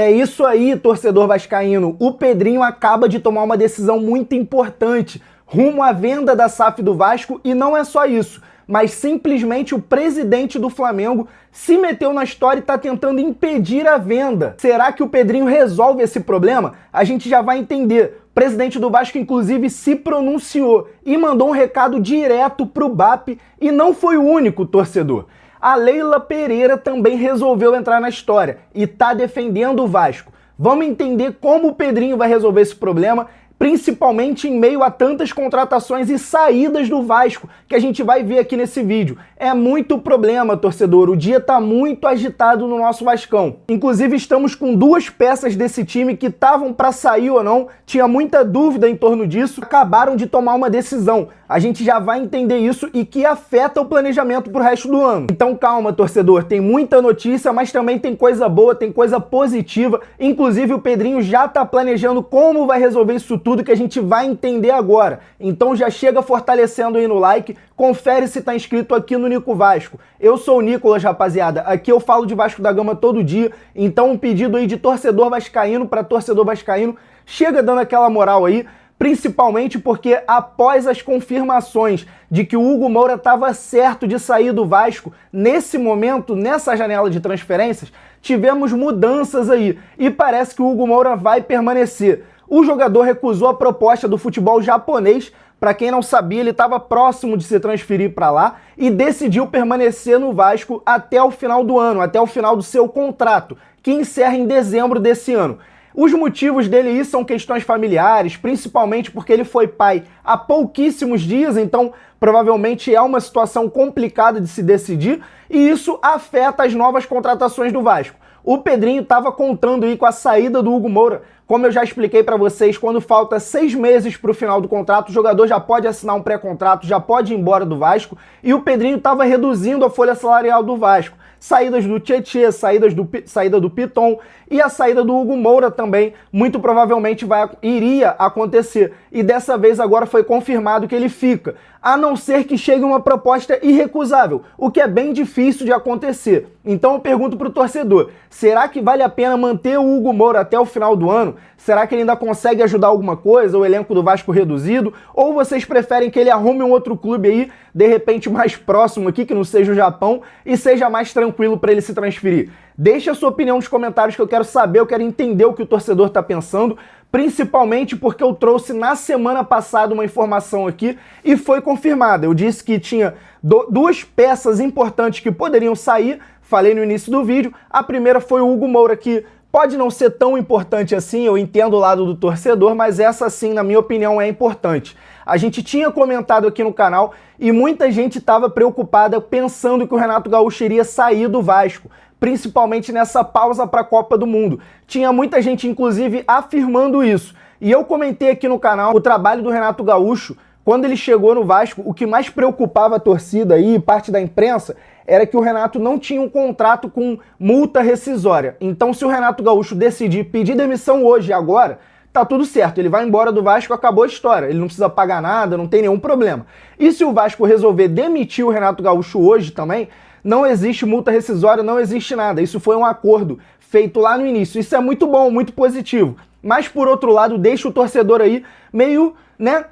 É isso aí, torcedor vascaíno. O Pedrinho acaba de tomar uma decisão muito importante rumo à venda da SAF do Vasco, e não é só isso, mas simplesmente o presidente do Flamengo se meteu na história e está tentando impedir a venda. Será que o Pedrinho resolve esse problema? A gente já vai entender. O presidente do Vasco, inclusive, se pronunciou e mandou um recado direto para o BAP, e não foi o único, torcedor. A Leila Pereira também resolveu entrar na história e está defendendo o Vasco. Vamos entender como o Pedrinho vai resolver esse problema, principalmente em meio a tantas contratações e saídas do Vasco, que a gente vai ver aqui nesse vídeo. É muito problema, torcedor. O dia tá muito agitado no nosso Vascão. Inclusive, estamos com duas peças desse time que estavam para sair ou não. Tinha muita dúvida em torno disso. Acabaram de tomar uma decisão. A gente já vai entender isso e que afeta o planejamento pro resto do ano. Então calma, torcedor. Tem muita notícia, mas também tem coisa boa, tem coisa positiva. Inclusive, o Pedrinho já tá planejando como vai resolver isso tudo, que a gente vai entender agora. Então já chega fortalecendo aí no like, confere se tá inscrito aqui no Nico Vasco. Eu sou o Nicolas, rapaziada, aqui eu falo de Vasco da Gama todo dia, então um pedido aí de torcedor vascaíno para torcedor vascaíno, chega dando aquela moral aí, principalmente porque após as confirmações de que o Hugo Moura estava certo de sair do Vasco, nesse momento, nessa janela de transferências, tivemos mudanças aí, e parece que o Hugo Moura vai permanecer. O jogador recusou a proposta do futebol japonês. Para quem não sabia, ele estava próximo de se transferir para lá e decidiu permanecer no Vasco até o final do ano, até o final do seu contrato, que encerra em dezembro desse ano. Os motivos dele aí são questões familiares, principalmente porque ele foi pai há pouquíssimos dias, então provavelmente é uma situação complicada de se decidir, e isso afeta as novas contratações do Vasco. O Pedrinho estava contando aí com a saída do Hugo Moura. Como eu já expliquei para vocês, quando falta 6 meses para o final do contrato, o jogador já pode assinar um pré-contrato, já pode ir embora do Vasco, e o Pedrinho estava reduzindo a folha salarial do Vasco. Saídas do Tietê, saída do Piton e a saída do Hugo Moura também, muito provavelmente iria acontecer. E dessa vez agora foi confirmado que ele fica, a não ser que chegue uma proposta irrecusável, o que é bem difícil de acontecer. Então eu pergunto para o torcedor, será que vale a pena manter o Hugo Moura até o final do ano? Será que ele ainda consegue ajudar alguma coisa, o elenco do Vasco reduzido? Ou vocês preferem que ele arrume um outro clube aí, de repente mais próximo aqui, que não seja o Japão, e seja mais tranquilo para ele se transferir? Deixa a sua opinião nos comentários que eu quero saber, eu quero entender o que o torcedor está pensando, principalmente porque eu trouxe na semana passada uma informação aqui e foi confirmada. Eu disse que tinha duas peças importantes que poderiam sair, falei no início do vídeo. A primeira foi o Hugo Moura, que pode não ser tão importante assim, eu entendo o lado do torcedor, mas essa sim, na minha opinião, é importante. A gente tinha comentado aqui no canal e muita gente estava preocupada pensando que o Renato Gaúcho iria sair do Vasco, principalmente nessa pausa para a Copa do Mundo. Tinha muita gente, inclusive, afirmando isso. E eu comentei aqui no canal o trabalho do Renato Gaúcho. Quando ele chegou no Vasco, o que mais preocupava a torcida e parte da imprensa era que o Renato não tinha um contrato com multa rescisória. Então, se o Renato Gaúcho decidir pedir demissão hoje e agora, tá tudo certo. Ele vai embora do Vasco, acabou a história. Ele não precisa pagar nada, não tem nenhum problema. E se o Vasco resolver demitir o Renato Gaúcho hoje também, não existe multa rescisória, não existe nada. Isso foi um acordo feito lá no início. Isso é muito bom, muito positivo. Mas, por outro lado, deixa o torcedor aí meio,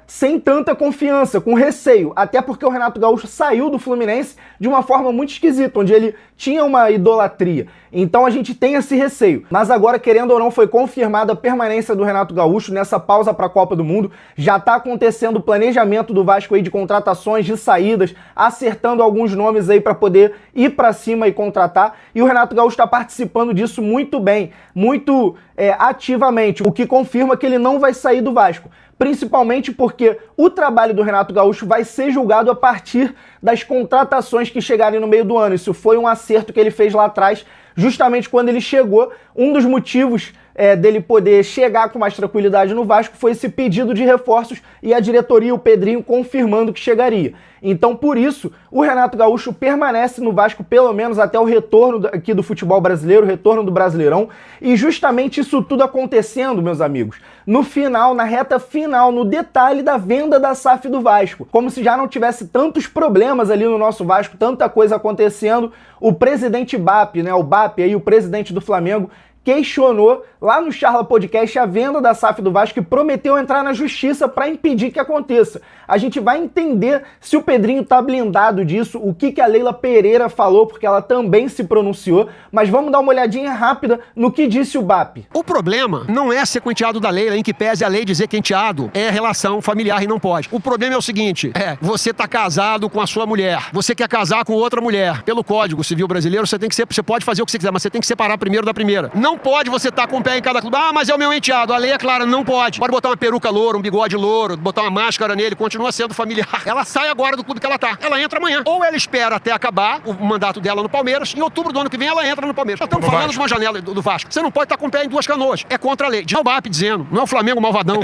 sem tanta confiança, com receio. Até porque o Renato Gaúcho saiu do Fluminense de uma forma muito esquisita, onde ele tinha uma idolatria. Então a gente tem esse receio. Mas agora, querendo ou não, foi confirmada a permanência do Renato Gaúcho nessa pausa para a Copa do Mundo. Já está acontecendo o planejamento do Vasco aí de contratações, de saídas, acertando alguns nomes aí para poder ir para cima e contratar. E o Renato Gaúcho está participando disso muito bem, muito ativamente, o que confirma que ele não vai sair do Vasco. Principalmente porque o trabalho do Renato Gaúcho vai ser julgado a partir das contratações que chegarem no meio do ano. Isso foi um acerto que ele fez lá atrás, justamente quando ele chegou. Um dos motivos dele poder chegar com mais tranquilidade no Vasco foi esse pedido de reforços e a diretoria, o Pedrinho, confirmando que chegaria. Então, por isso, o Renato Gaúcho permanece no Vasco pelo menos até o retorno aqui do futebol brasileiro, o retorno do Brasileirão, e justamente isso tudo acontecendo, meus amigos, no final, na reta final, no detalhe da venda da SAF do Vasco. Como se já não tivesse tantos problemas ali no nosso Vasco, tanta coisa acontecendo, o presidente BAP, o BAP aí, o presidente do Flamengo, questionou lá no Charla Podcast a venda da SAF do Vasco e prometeu entrar na justiça para impedir que aconteça. A gente vai entender se o Pedrinho tá blindado disso, o que a Leila Pereira falou, porque ela também se pronunciou, mas vamos dar uma olhadinha rápida no que disse o BAP. O problema não é ser com o enteado da Leila, em que pese a lei dizer que enteado é relação familiar e não pode. O problema é o seguinte, você tá casado com a sua mulher, você quer casar com outra mulher. Pelo Código Civil Brasileiro, você pode fazer o que você quiser, mas você tem que separar primeiro da primeira. Não pode você estar com um pé em cada clube. Ah, mas é o meu enteado. A lei é clara, não pode. Pode botar uma peruca loura, um bigode louro, botar uma máscara nele, continua sendo familiar. Ela sai agora do clube que ela tá. Ela entra amanhã. Ou ela espera até acabar o mandato dela no Palmeiras. Em outubro do ano que vem, ela entra no Palmeiras. Nós estamos falando de uma janela do Vasco. Você não pode estar com o pé em duas canoas. É contra a lei. Não é o BAP dizendo. Não é o Flamengo malvadão.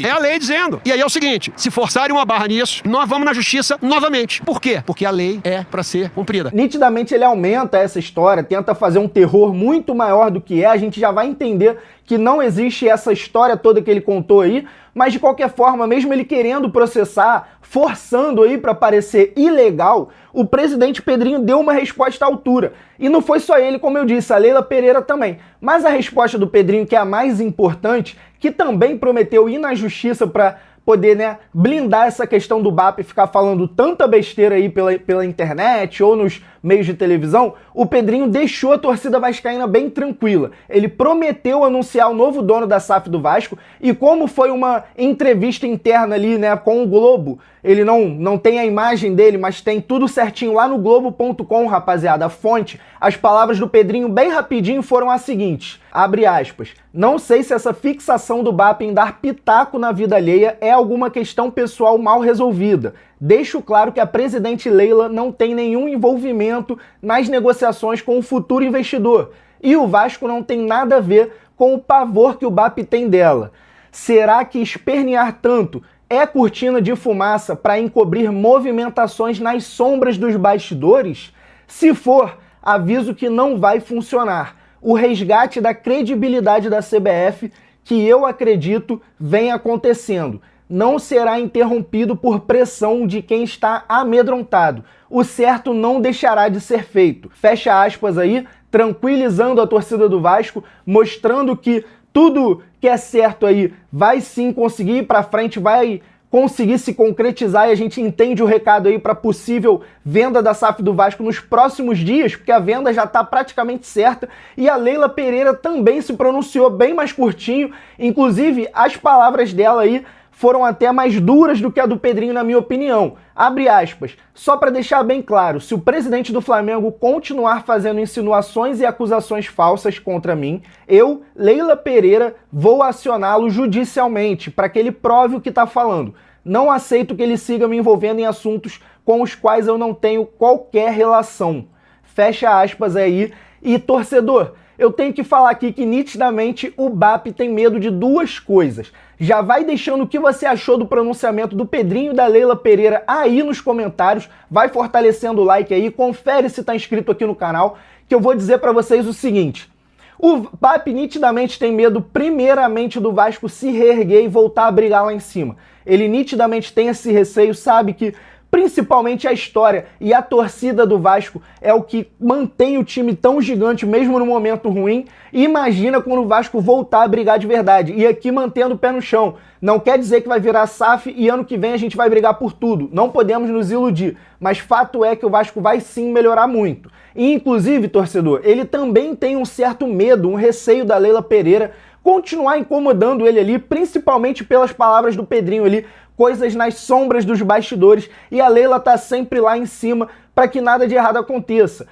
É a lei dizendo. E aí é o seguinte, se forçarem uma barra nisso, nós vamos na justiça novamente. Por quê? Porque a lei é pra ser cumprida. Nitidamente ele aumenta essa história, tenta fazer um terror muito maior do que é. A gente já vai entender que não existe essa história toda que ele contou aí, mas de qualquer forma, mesmo ele querendo processar, forçando aí para parecer ilegal, o presidente Pedrinho deu uma resposta à altura. E não foi só ele, como eu disse, a Leila Pereira também. Mas a resposta do Pedrinho, que é a mais importante, que também prometeu ir na justiça para poder, né, blindar essa questão do BAP e ficar falando tanta besteira aí pela internet ou nos meios de televisão, o Pedrinho deixou a torcida vascaína bem tranquila. Ele prometeu anunciar o novo dono da SAF do Vasco e como foi uma entrevista interna ali, né, com o Globo, ele não tem a imagem dele, mas tem tudo certinho lá no Globo.com, rapaziada, a fonte. As palavras do Pedrinho bem rapidinho foram as seguintes, abre aspas, não sei se essa fixação do BAP em dar pitaco na vida alheia é alguma questão pessoal mal resolvida. Deixo claro que a presidente Leila não tem nenhum envolvimento nas negociações com o futuro investidor e o Vasco não tem nada a ver com o pavor que o BAP tem dela. Será que espernear tanto é cortina de fumaça para encobrir movimentações nas sombras dos bastidores? Se for, aviso que não vai funcionar. O resgate da credibilidade da CBF, que eu acredito vem acontecendo, não será interrompido por pressão de quem está amedrontado. O certo não deixará de ser feito. Fecha aspas aí, tranquilizando a torcida do Vasco, mostrando que tudo que é certo aí vai sim conseguir ir para frente, vai conseguir se concretizar e a gente entende o recado aí para possível venda da SAF do Vasco nos próximos dias, porque a venda já está praticamente certa e a Leila Pereira também se pronunciou bem mais curtinho, inclusive as palavras dela aí foram até mais duras do que a do Pedrinho, na minha opinião. Abre aspas. Só para deixar bem claro, se o presidente do Flamengo continuar fazendo insinuações e acusações falsas contra mim, eu, Leila Pereira, vou acioná-lo judicialmente para que ele prove o que está falando. Não aceito que ele siga me envolvendo em assuntos com os quais eu não tenho qualquer relação. Fecha aspas aí. E torcedor, eu tenho que falar aqui que nitidamente o BAP tem medo de duas coisas. Já vai deixando o que você achou do pronunciamento do Pedrinho e da Leila Pereira aí nos comentários, vai fortalecendo o like aí, confere se tá inscrito aqui no canal, que eu vou dizer para vocês o seguinte. O BAP nitidamente tem medo, primeiramente, do Vasco se reerguer e voltar a brigar lá em cima. Ele nitidamente tem esse receio, sabe que principalmente a história e a torcida do Vasco é o que mantém o time tão gigante mesmo no momento ruim. E imagina quando o Vasco voltar a brigar de verdade. E aqui mantendo o pé no chão. Não quer dizer que vai virar SAF e ano que vem a gente vai brigar por tudo. Não podemos nos iludir. Mas fato é que o Vasco vai sim melhorar muito. E inclusive, torcedor, ele também tem um certo medo, um receio da Leila Pereira continuar incomodando ele ali, principalmente pelas palavras do Pedrinho ali, coisas nas sombras dos bastidores, e a Leila tá sempre lá em cima para que nada de errado aconteça.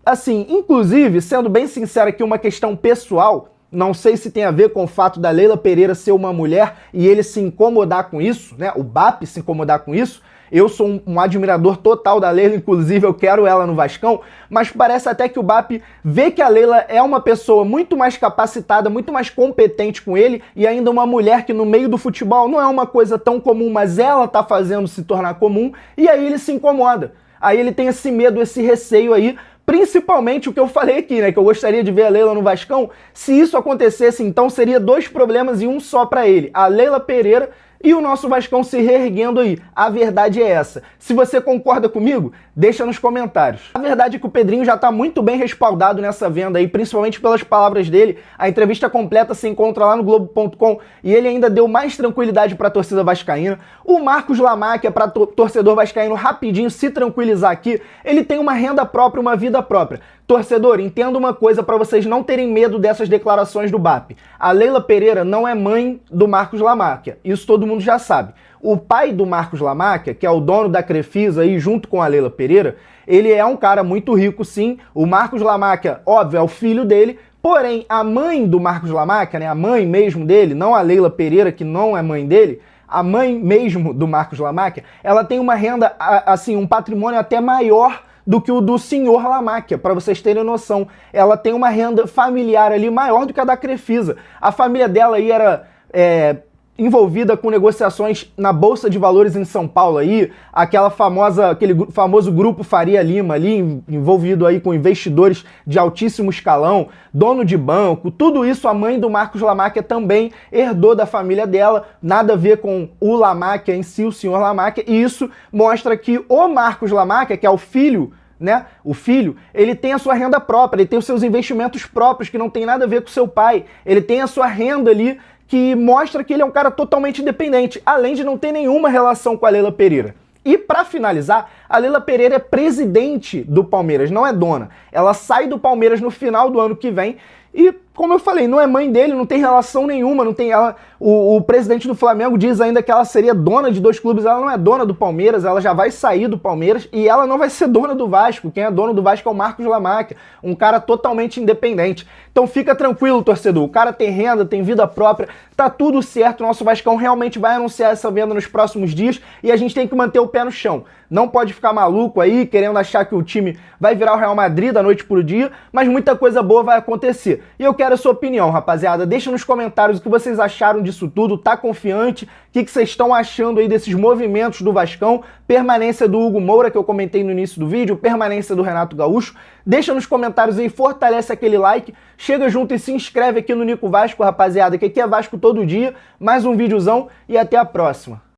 Assim, inclusive, sendo bem sincero aqui, uma questão pessoal, não sei se tem a ver com o fato da Leila Pereira ser uma mulher e ele se incomodar com isso, né? O BAP se incomodar com isso. Eu sou um admirador total da Leila, inclusive eu quero ela no Vascão, mas parece até que o BAP vê que a Leila é uma pessoa muito mais capacitada, muito mais competente com ele, e ainda uma mulher que no meio do futebol não é uma coisa tão comum, mas ela tá fazendo se tornar comum, e aí ele se incomoda. Aí ele tem esse medo, esse receio aí, principalmente o que eu falei aqui, né, que eu gostaria de ver a Leila no Vascão. Se isso acontecesse, então seria dois problemas e um só para ele. A Leila Pereira e o nosso Vascão se reerguendo aí. A verdade é essa. Se você concorda comigo, deixa nos comentários. A verdade é que o Pedrinho já tá muito bem respaldado nessa venda aí, principalmente pelas palavras dele. A entrevista completa se encontra lá no Globo.com e ele ainda deu mais tranquilidade para a torcida vascaína. O Marcos Lamáquia, para torcedor vascaíno rapidinho se tranquilizar aqui, ele tem uma renda própria, uma vida própria. Torcedor, entenda uma coisa para vocês não terem medo dessas declarações do BAP. A Leila Pereira não é mãe do Marcos Lamáquia, isso todo mundo já sabe. O pai do Marcos Lamáquia, que é o dono da Crefisa aí junto com a Leila Pereira, ele é um cara muito rico sim. O Marcos Lamáquia, óbvio, é o filho dele, porém a mãe do Marcos Lamáquia, né, a mãe mesmo dele, não a Leila Pereira, que não é mãe dele, a mãe mesmo do Marcos Lamáquia, ela tem uma renda, assim, um patrimônio até maior do que o do senhor Lamáquia, para vocês terem noção. Ela tem uma renda familiar ali maior do que a da Crefisa. A família dela aí era envolvida com negociações na Bolsa de Valores em São Paulo aí, aquele famoso grupo Faria Lima ali, envolvido aí com investidores de altíssimo escalão, dono de banco, tudo isso a mãe do Marcos Lamáquia também herdou da família dela, nada a ver com o Lamáquia em si, o senhor Lamáquia, e isso mostra que o Marcos Lamáquia, que é o filho, né? O filho, ele tem a sua renda própria, ele tem os seus investimentos próprios que não tem nada a ver com seu pai, ele tem a sua renda ali que mostra que ele é um cara totalmente independente, além de não ter nenhuma relação com a Leila Pereira. E para finalizar, a Leila Pereira é presidente do Palmeiras, não é dona. Ela sai do Palmeiras no final do ano que vem e, como eu falei, não é mãe dele, não tem relação nenhuma, não tem ela. O presidente do Flamengo diz ainda que ela seria dona de 2 clubes, ela não é dona do Palmeiras, ela já vai sair do Palmeiras e ela não vai ser dona do Vasco. Quem é dono do Vasco é o Marcos Lamáquia, um cara totalmente independente. Então fica tranquilo, torcedor, o cara tem renda, tem vida própria, tá tudo certo, o nosso Vascão realmente vai anunciar essa venda nos próximos dias e a gente tem que manter o pé no chão. Não pode ficar maluco aí, querendo achar que o time vai virar o Real Madrid da noite pro dia, mas muita coisa boa vai acontecer. E eu quero a sua opinião, rapaziada. Deixa nos comentários o que vocês acharam disso tudo. Tá confiante? O que vocês estão achando aí desses movimentos do Vascão? Permanência do Hugo Moura, que eu comentei no início do vídeo, permanência do Renato Gaúcho. Deixa nos comentários aí, fortalece aquele like, chega junto e se inscreve aqui no Nico Vasco, rapaziada, que aqui é Vasco todo dia. Mais um videozão e até a próxima.